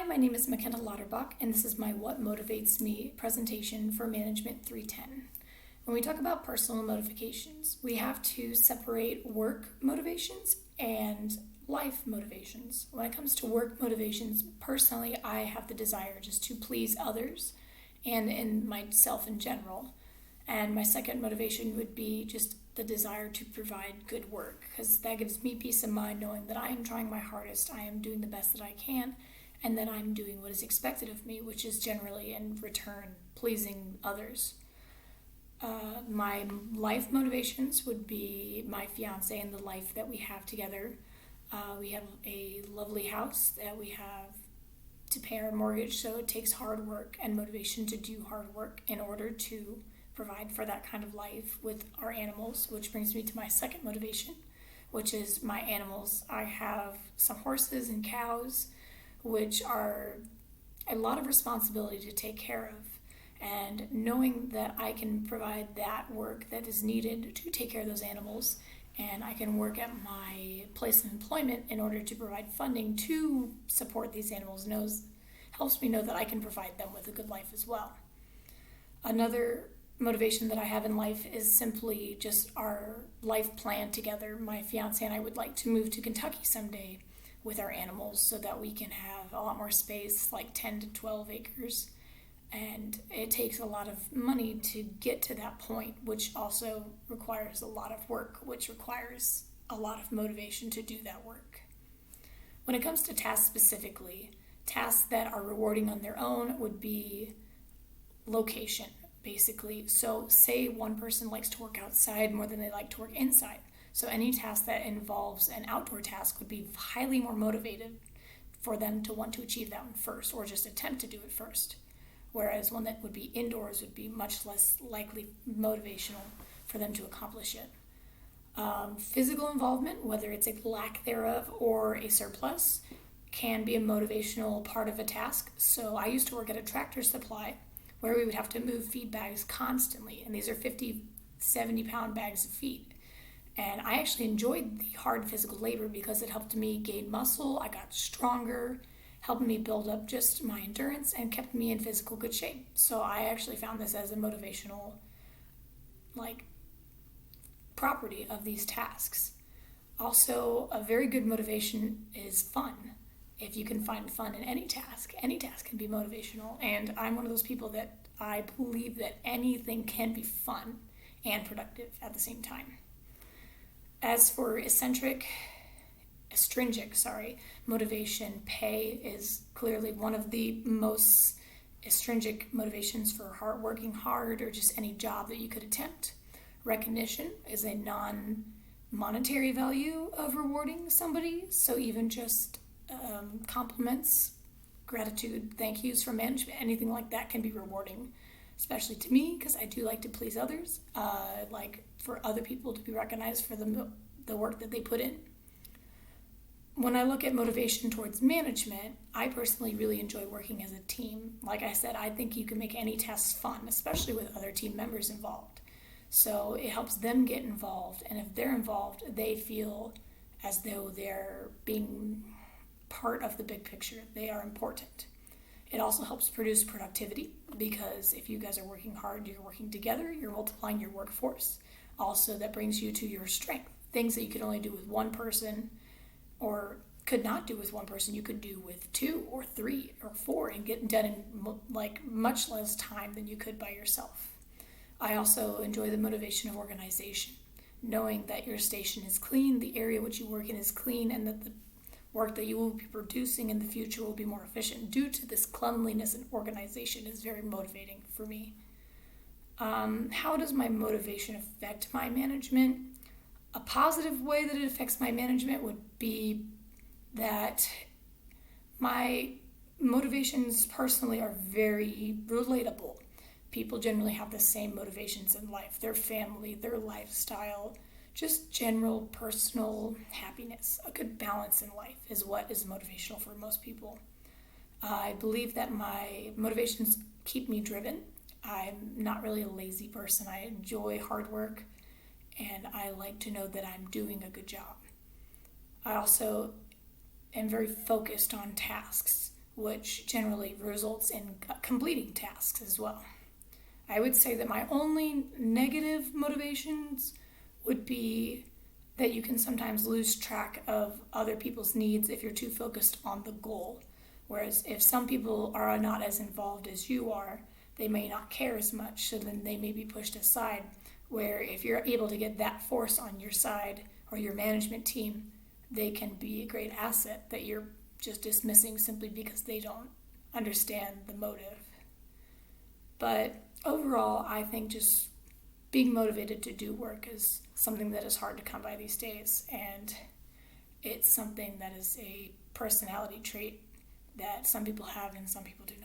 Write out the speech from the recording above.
My name is McKenna Lauterbach, and this is my What Motivates Me presentation for Management 310. When we talk about personal motivations, we have to separate work motivations and life motivations. When it comes to work motivations, personally, I have the desire just to please others and in myself in general. And my second motivation would be just the desire to provide good work, because that gives me peace of mind knowing that I am trying my hardest, I am doing the best that I can, and that I'm doing what is expected of me, which is generally in return pleasing others. My life motivations would be my fiance and the life that we have together. We have a lovely house that we have to pay our mortgage, so it takes hard work and motivation to do hard work in order to provide for that kind of life with our animals, which brings me to my second motivation, which is my animals. I have some horses and cows, which are a lot of responsibility to take care of. And knowing that I can provide that work that is needed to take care of those animals, and I can work at my place of employment in order to provide funding to support these animals, helps me know that I can provide them with a good life as well. Another motivation that I have in life is simply just our life plan together. My fiance and I would like to move to Kentucky someday with our animals so that we can have a lot more space, like 10 to 12 acres. And it takes a lot of money to get to that point, which also requires a lot of work, which requires a lot of motivation to do that work. When it comes to tasks specifically, tasks that are rewarding on their own would be location, basically. So say one person likes to work outside more than they like to work inside. So any task that involves an outdoor task would be highly more motivated for them to want to achieve that one first, or just attempt to do it first. Whereas one that would be indoors would be much less likely motivational for them to accomplish it. Physical involvement, whether it's a lack thereof or a surplus, can be a motivational part of a task. So I used to work at a Tractor Supply where we would have to move feed bags constantly, and these are 50, 70-pound bags of feed. And I actually enjoyed the hard physical labor because it helped me gain muscle, I got stronger, helped me build up just my endurance, and kept me in physical good shape. So I actually found this as a motivational property of these tasks. Also, a very good motivation is fun. If you can find fun in any task can be motivational. And I'm one of those people that I believe that anything can be fun and productive at the same time. As for astringent motivation, pay is clearly one of the most astringent motivations for working hard or just any job that you could attempt. Recognition is a non-monetary value of rewarding somebody, so even just compliments, gratitude, thank yous from management, anything like that can be rewarding, especially to me because I do like to please others. Like for other people to be recognized for the work that they put in. When I look at motivation towards management, I personally really enjoy working as a team. Like I said, I think you can make any task fun, especially with other team members involved. So it helps them get involved, and if they're involved, they feel as though they're being part of the big picture. They are important. It also helps produce productivity because if you guys are working hard, you're working together, you're multiplying your workforce. Also, that brings you to your strength. Things that you could only do with one person or could not do with one person, you could do with 2 or 3 or 4 and get done in much less time than you could by yourself. I also enjoy the motivation of organization, knowing that your station is clean, the area which you work in is clean, and that the work that you will be producing in the future will be more efficient due to this cleanliness and organization is very motivating for me. How does my motivation affect my management? A positive way that it affects my management would be that my motivations personally are very relatable. People generally have the same motivations in life, their family, their lifestyle, just general personal happiness. A good balance in life is what is motivational for most people. I believe that my motivations keep me driven. I'm not really a lazy person. I enjoy hard work, and I like to know that I'm doing a good job. I also am very focused on tasks, which generally results in completing tasks as well. I would say that my only negative motivations would be that you can sometimes lose track of other people's needs if you're too focused on the goal. Whereas if some people are not as involved as you are, they may not care as much, so then they may be pushed aside. Where if you're able to get that force on your side or your management team, they can be a great asset that you're just dismissing simply because they don't understand the motive. But overall, I think just being motivated to do work is something that is hard to come by these days, and it's something that is a personality trait that some people have and some people do not.